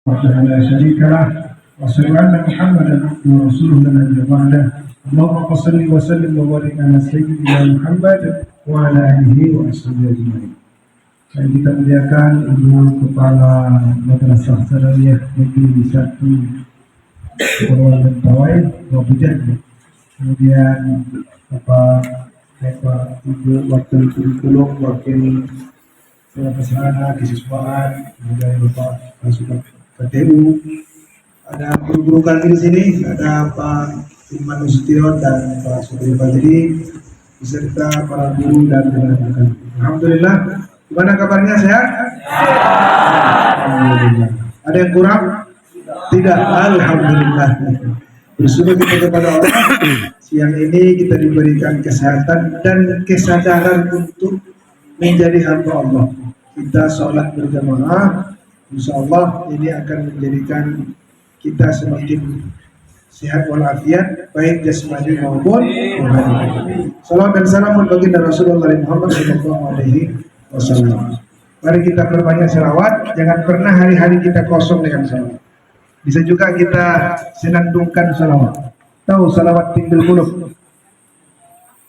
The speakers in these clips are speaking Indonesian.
وحده لا شريك له وأشهد أن محمدا عبده ورسوله لا نبي بعده اللهم صل وسلم وبارك على سيدنا محمد وعلى آله وأصحابه أجمعين. Yang kita muliakan Ibu Kepala Madrasah Sanawiyah Negeri 1 Purworejo Mentawai, Wabujan. Kemudian Bapak Ibu Wakil Kurikulum, Wakil Pesantren Kesiswaan, kemudian Bapak Kasukat KTU, ada guru-guru kami di sini, ada Pak Iman Nasution dan Pak Sudri Fajri, beserta para guru dan rekan-rekan. Alhamdulillah, gimana kabarnya, sehat? Alhamdulillah. Ada yang kurang? Tidak, alhamdulillah. Bersyukur kita kepada Allah. Siang ini kita diberikan kesehatan dan kesadaran untuk menjadi hamba Allah. Kita sholat berjamaah, insya Allah ini akan menjadikan kita semakin sehat walafiat, baik jasmani maupun rohani. Salam dan salam bagi Rasulullah Muhammad SAW. Mari kita perbanyak selawat, jangan pernah hari-hari kita kosong dengan selawat. Bisa juga kita senandungkan selawat. Tahu selawat timbul muluk?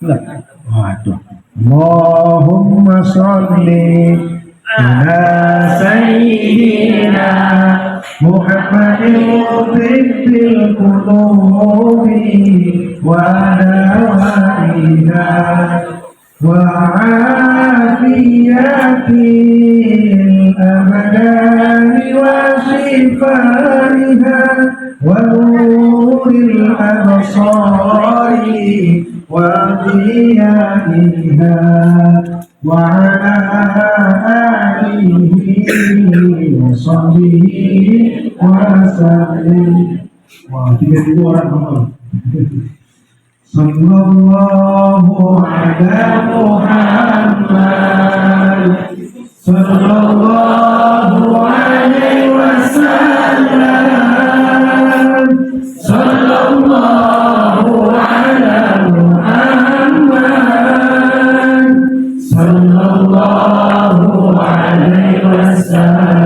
Enggak? Waduh. Allahumma sholli ala sayyidina Muhammadin tibbil qulubi wa dawaiha wa afiyatil abdani wa shifaiha wa nuril absari wa diyaniha wa ala alihi wa sahbihi wa sallim. Wah, 3.000 orang ngomong. Sallallahu ala Muhammad sallallahu alaihi wasallam sallallahu ala Muhammad sallallahu alaihi wasallam.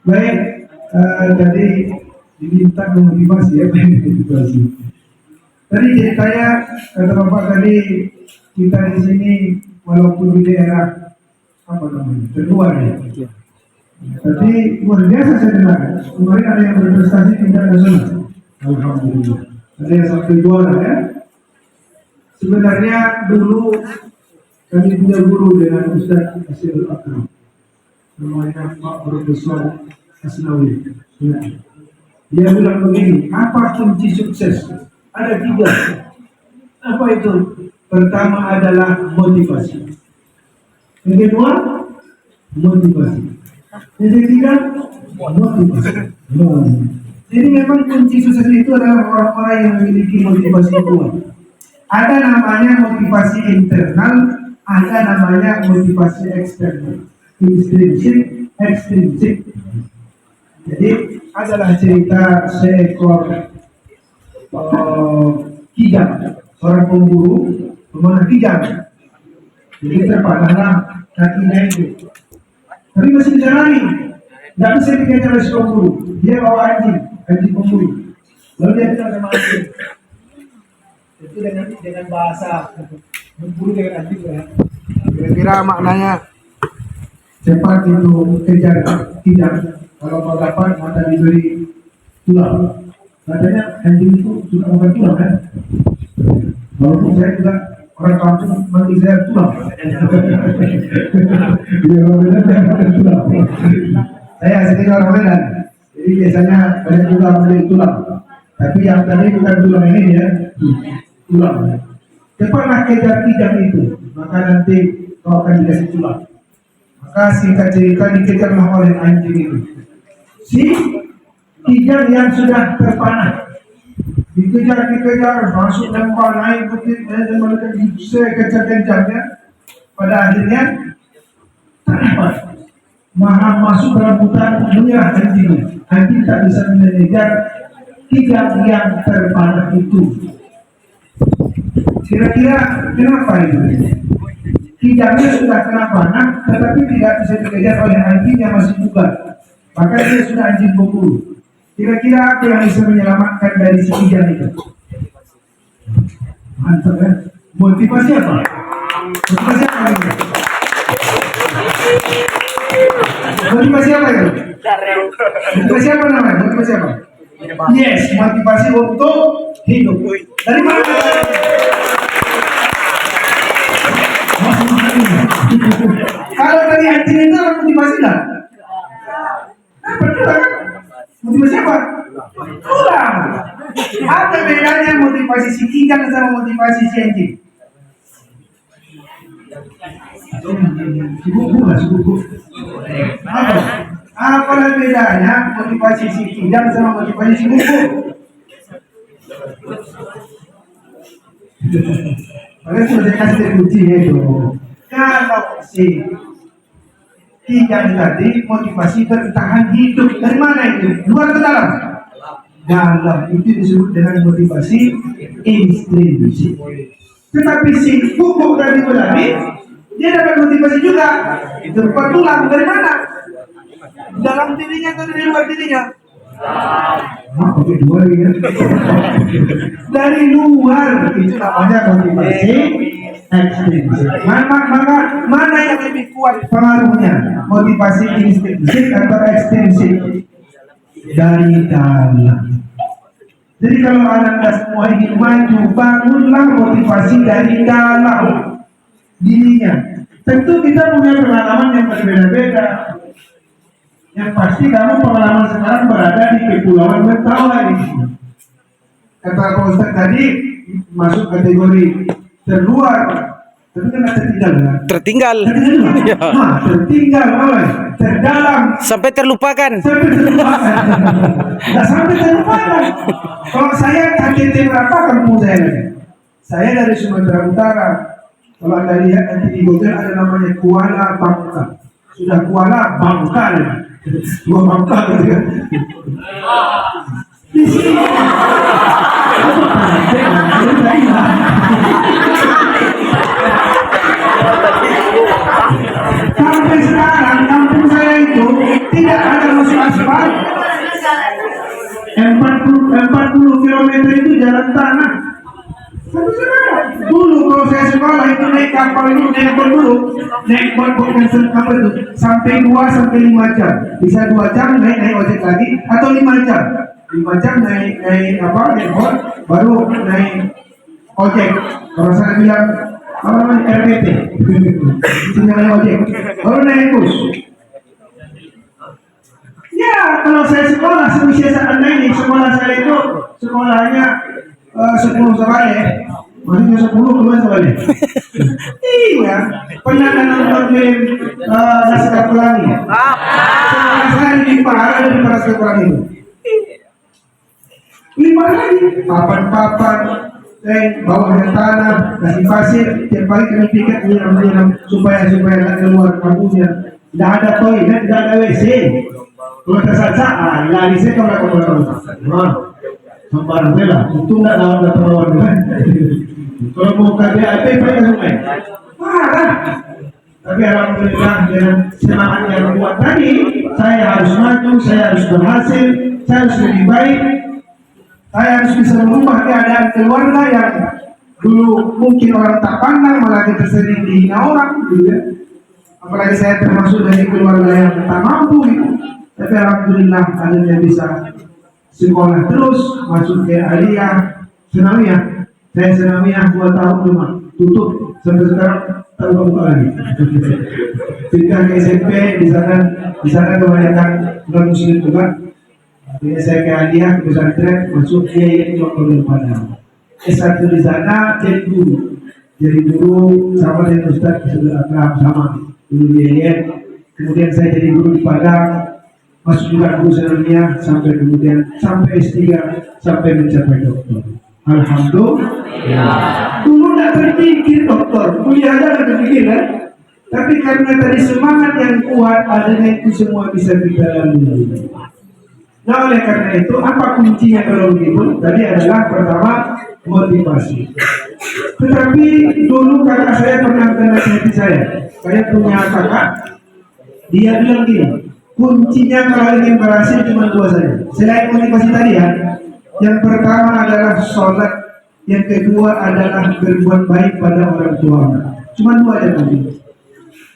Baik, tadi diminta memotivasi ya, motivasi. Tadi ceritanya kata Bapak tadi, kita di sini walaupun di daerah apa namanya terluar ya, tapi luar biasa saya dengar. Kemarin ada yang berprestasi tingkat nasional. Alhamdulillah. Ada yang sampai juara ya. Sebenarnya dulu kami punya guru dengan Ustaz Asyirul Akram, namanya Pak Profesor Asnawi. Ya. Dia bilang begini, apa kunci sukses? Ada 3. Apa itu? Pertama adalah motivasi. Yang kedua, motivasi. Yang ketiga, motivasi. Jadi memang kunci sukses itu adalah orang-orang yang memiliki motivasi kuat. Ada namanya motivasi internal, ada namanya motivasi eksternal. Intrinsik, ekstrinsik. Jadi adalah cerita seekor kijang, seorang pemburu memanah kijang. Jadi terpanahlah kakinya itu, tapi masih bisa lari, tidak bisa dikejar oleh pemburu. Dia bawa anjing pemburu. Lalu dia bilang sama anjing, itu dengan bahasa memburu dengan anjing ya. Kira-kira maknanya cepat itu kejar kijang. Kalau mau dapat maka diberi tulang. Katanya anjing itu suka makan tulang kan? Walaupun saya juga orang kampung manggil saya tulang. Dia orang Medan saya makan tulang. Saya asli orang Medan, jadi biasanya banyak juga manggil tulang. Tapi yang tadi bukan tulang ini ya, tulang. Cepatlah kejar kijang itu, maka nanti kau akan dikasih tulang. Maka singkat cerita dikejarlah oleh anjing itu. Si kijang yang sudah terpanah dikejar, masuk lempar naik bukit dan mereka sekencang-kencangnya. Pada akhirnya tak dapat, maha masuk dalam hutan, menyerah anjing. Anjing tak bisa mengejar kijang yang terpanah itu. Kira-kira kenapa itu? kijangnya sudah kena panah, tetapi tidak bisa dikejar oleh anjingnya masih bugar. Maka dia sudah anjing berburu. Kira-kira apa yang bisa menyelamatkan dari si kijang itu? Mantap ya. Motivasi apa? Motivasi apa ini? Motivasi apa itu? Motivasi apa namanya? Motivasi apa? Yes, motivasi untuk hidup. Dari mana? Kalau tadi anjing itu apa motivasi enggak? Betul kan? Motivasi apa? Tulang. Apa bedanya motivasi si kijang sama motivasi si anjing? Sibuk. Apa bedanya motivasi si kijang sama motivasi si buku? Oleh sudah kasih kunci itu. Kalau si kijang tadi motivasi bertahan hidup, dari mana itu? Luar ke dalam? Dalam itu disebut dengan motivasi intrinsik. Tetapi si buku tadi berlari, dia dapat motivasi juga. Itu berupa tulang, dari mana? Dalam dirinya atau dari luar dirinya? Dari luar, itu namanya motivasi ekstrinsik. Mana yang lebih kuat pengaruhnya? Motivasi intrinsik atau ekstrinsik? Dari dalam. Jadi kalau Anda semua ingin maju, bangunlah motivasi dari dalam dirinya. Tentu kita punya pengalaman yang berbeda-beda. Yang pasti kamu pengalaman sekarang berada di Kepulauan Mentawai. Kata Pak Ustaz tadi masuk kategori terluar, tapi kan tertinggal kan? Tertinggal. Ya. Nah, tertinggal, terdalam. Sampai terlupakan. Sampai terlupakan. Kalau saya KTT berapa kampung saya lagi? Saya dari Sumatera Utara. Kalau Anda lihat nanti di Google ada namanya Kuala Bangka. Sudah Kuala Bangka lagi. Dua Bangka gitu kan. Di sini. Sampai sekarang kampung saya itu tidak ada masuk aspal. 40 km itu jalan tanah. Sampai sekarang. Dulu kalau saya sekolah itu naik kapal itu naik bot bukan kapal itu sampai 2-5 jam. Bisa 2 jam naik ojek lagi atau 5 jam. 5 jam naik bot baru naik ojek. Kalau saya bilang apa namanya RPT, itu namanya ojek. Baru naik bus. Ya, kalau saya sekolah sebisa Anda ini, sekolah saya itu sekolahnya 10 sebalik. Maksudnya 10 keluar sebalik. Iya, pernah nonton film Laskar Pelangi. Sekolah saya lebih parah dari Laskar Pelangi itu. Lima lagi, papan, bawahnya tanah, kasih pasir, tiap kali kami piket nyiram supaya nggak keluar kampungnya. Tidak ada toilet, tidak ada WC. Kalau tersasar, lari saya kalau nggak keluar. Sampai rela, untung nggak lawan. Kalau mau KBAP, pakai sungai. Parah. Tapi alhamdulillah dengan semangat yang kuat tadi, saya harus maju, saya harus berhasil, saya harus lebih baik. Saya harus bisa merubah keadaan keluarga yang dulu mungkin orang tak pandang, malah kita sering dihina orang, gitu ya. Apalagi saya termasuk dari keluarga yang tak mampu, gitu. Tapi alhamdulillah akhirnya bisa sekolah terus, masuk ke aliyah, senawiyah. Saya senawiyah 2 tahun cuma tutup sampai sekarang tak buka lagi. Pindah ke SMP di sana kebanyakan non muslim juga. Akhirnya saya ke aliyah, ke pesantren, masuk Kiai Nurul Padang. S1 di sana jadi guru sama dengan Ustaz sudah akrab sama dulu di Yayat. Kemudian saya jadi guru di Padang, masuk juga guru senawiyah sampai S3 sampai mencapai doktor. Alhamdulillah. Dulu tidak terpikir dokter, kuliah aja tidak terpikir kan? Tapi karena tadi semangat yang kuat, adanya itu semua bisa kita lalui. Nah oleh karena itu apa kuncinya kalau begitu? Tadi adalah pertama motivasi. Tetapi dulu kakak saya pernah menasihati saya. Saya punya kakak, dia bilang gini, kuncinya kalau ingin berhasil cuma dua saja. Selain motivasi tadi ya, yang pertama adalah sholat, yang kedua adalah berbuat baik pada orang tua. Cuma dua aja tadi.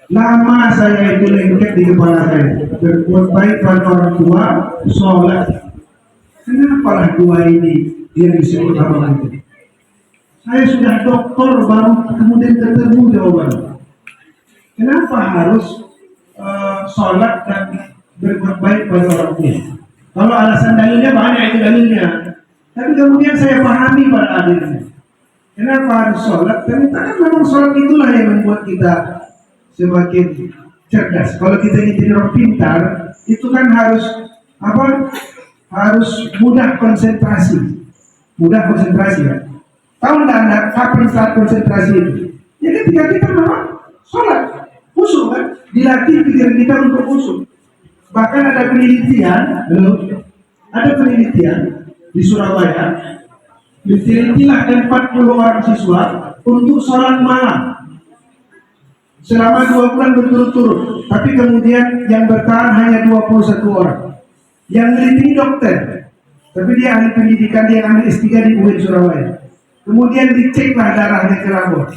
Lama saya itu lengket di kepala saya, berbuat baik pada orang tua, sholat. Kenapa lah dua ini yang disebut orang itu? Saya sudah doktor baru kemudian ketemu jawabannya. Kenapa harus sholat dan berbuat baik pada orang tua? Kalau alasan dalilnya banyak itu dalilnya, tapi kemudian saya pahami pada akhirnya. Kenapa harus sholat? Ternyata kan memang sholat itulah yang membuat kita semakin cerdas. Kalau kita ingin jadi orang pintar, itu kan harus apa? Harus mudah konsentrasi. Mudah konsentrasi ya. Tahu enggak kapan saat konsentrasi itu? Ya ketika kita memang sholat, khusyuk kan? Dilatih pikiran kita untuk khusyuk. Bahkan ada penelitian, di Surabaya, ditelitilah 40 orang siswa untuk sholat malam selama 2 bulan berturut-turut. Tapi kemudian yang bertahan hanya 21 orang. Yang meneliti dokter, tapi dia ahli pendidikan, dia ambil S3 di UIN Surabaya. Kemudian diceklah darahnya ke labor.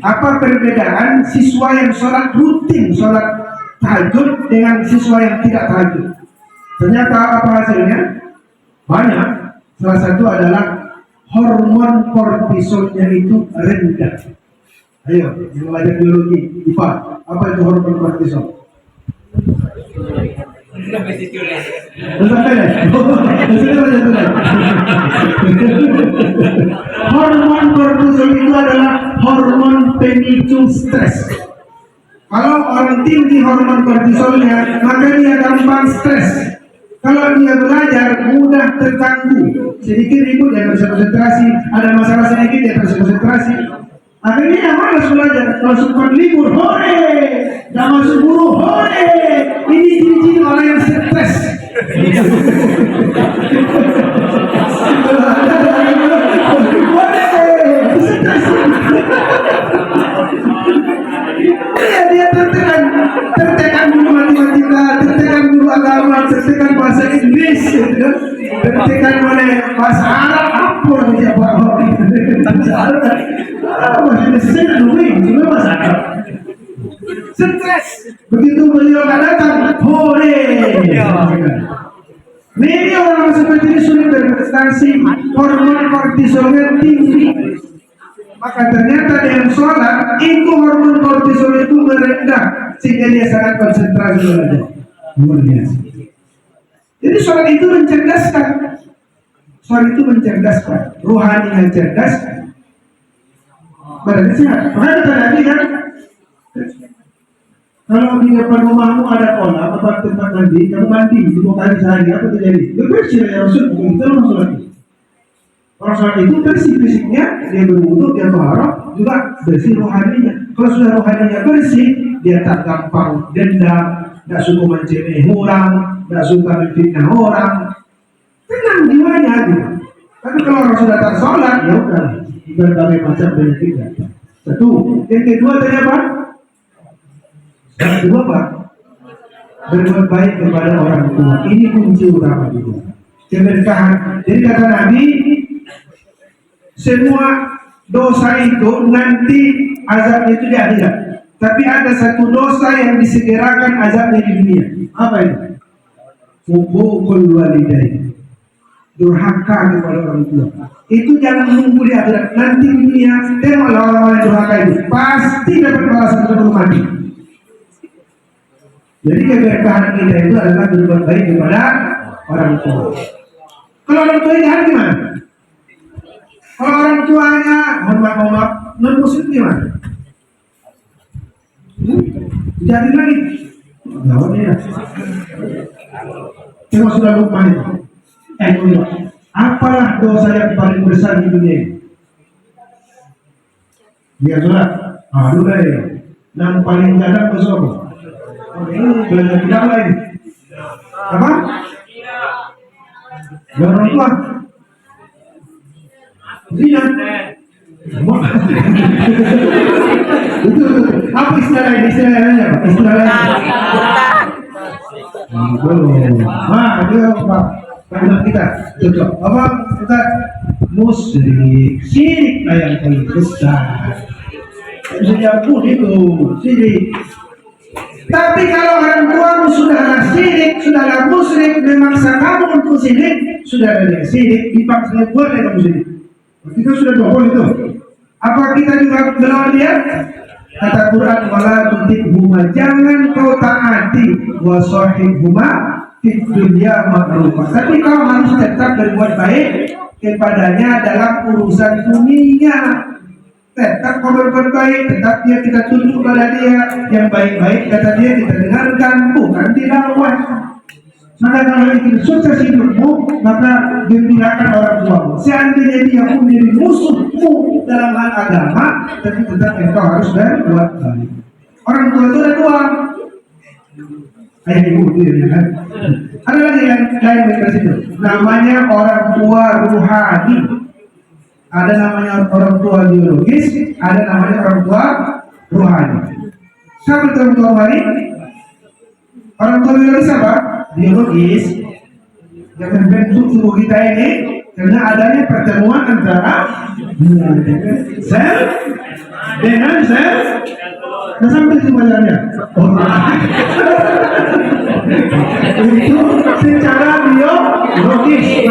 Apa perbedaan siswa yang sholat rutin, sholat tahajud dengan siswa yang tidak tahajud? Ternyata apa hasilnya? Banyak. Salah satu adalah hormon kortisolnya itu rendah. Ayo, yang belajar biologi, IPA, apa itu hormon kortisol? Hormon kortisol itu adalah hormon pemicu stres. Kalau orang tinggi hormon kortisolnya, maka dia gampang stres. Kalau dia belajar mudah terganggu, sedikit ribut dia bisa konsentrasi, ada masalah sedikit dia bisa konsentrasi. Akhirnya yang malas belajar, masuk libur, hore, gak masuk guru, hore. Ini ciri-ciri orang yang stres. Dia tertekan guru matematika, tertekan guru agama, tertekan bahasa Inggris, tertekan oleh bahasa Arab, apa dia bawa? Stres. Begitu beliau datang, hore. Ini orang seperti ini sulit berprestasi, hormon kortisolnya tinggi. Maka ternyata dengan sholat itu hormon kortisol itu merendah sehingga dia sangat konsentrasi belajar. Luar biasa. Jadi sholat itu mencerdaskan. Sholat itu mencerdaskan. Rohaninya cerdas. Badannya sehat. Makanya kata Nabi kan, kalau di depan rumahmu ada kolam atau tempat mandi, kamu mandi 2 kali sehari, apa terjadi? Bersih ya Rasul, bukan kita orang sholat. Orang sholat itu bersih fisiknya, dia berwudu, dia taharah, juga bersih rohaninya. Kalau sudah rohaninya bersih, dia tak gampang dendam, tak suka mencemeh orang, tak suka menfitnah orang, tenang jiwanya gitu. Tapi kalau orang sudah tak sholat, ya udah berbagai macam penyakit datang. Satu, yang kedua tadi apa? Yang kedua apa? Berbuat baik kepada orang tua. Ini kunci utama juga. Keberkahan. Jadi kata Nabi, semua dosa itu nanti azabnya itu di akhirat. Tapi ada satu dosa yang disegerakan azabnya di dunia. Apa itu? Hubukul walidain. Durhaka kepada orang tua. Itu jangan menunggu di akhirat. Nanti di dunia, tengoklah orang-orang durhaka itu pasti dapat balasan sebelum mati. Jadi keberkahan kita itu adalah berbuat baik kepada orang tua. Kalau orang tua jahat gimana? Kalau orang tuanya mohon maaf non muslim gimana? Jadi lagi, jawabnya ya. Tengok sudah Luqman itu. Apalah dosa yang paling besar di dunia ini? Dia sholat. Aduh deh. Yang paling kadang dosa apa? Belajar tidak lain. Apa? Dan orang tua. Zina. Itu apa istilahnya? Istilahnya apa? Istilahnya. Belum. Nah, dia Pak. Kalimat kita cocok. Apa kita musyrik, syirik yang paling besar. Bisa pun itu syirik. Tapi kalau orang tuamu sudahlah syirik, sudahlah musyrik, memaksa kamu untuk syirik, sudah ada syirik, dipaksa boleh kamu syirik. Kita sudah dohol itu. Apa kita juga melawan dia? Kata Quran, wala tutihuma, jangan kau taati, wa sahibhuma fid dunya ma'rufah. Tapi kau harus tetap berbuat baik kepadanya dalam urusan dunia. Tetap kau berbuat baik, tetap dia kita tunduk pada dia, yang baik-baik kata dia kita dengarkan, bukan dilawan. Maka kalau ingin sukses hidupmu, maka gembirakan orang tuamu. Seandainya dia pun menjadi musuhmu dalam hal agama, tapi tetap engkau harus berbuat baik. Orang tua itu ada dua. Ayah ibu itu ya kan. Ada lagi yang lain dari situ. Namanya orang tua ruhani. Ada namanya orang tua biologis, ada namanya orang tua rohani. Siapa itu orang tua rohani? Orang tua biologis apa? Biologis yang membentuk tubuh kita ini karena adanya pertemuan antara sel dengan sel. Nah, sampai itu belajarnya. Itu secara biologis.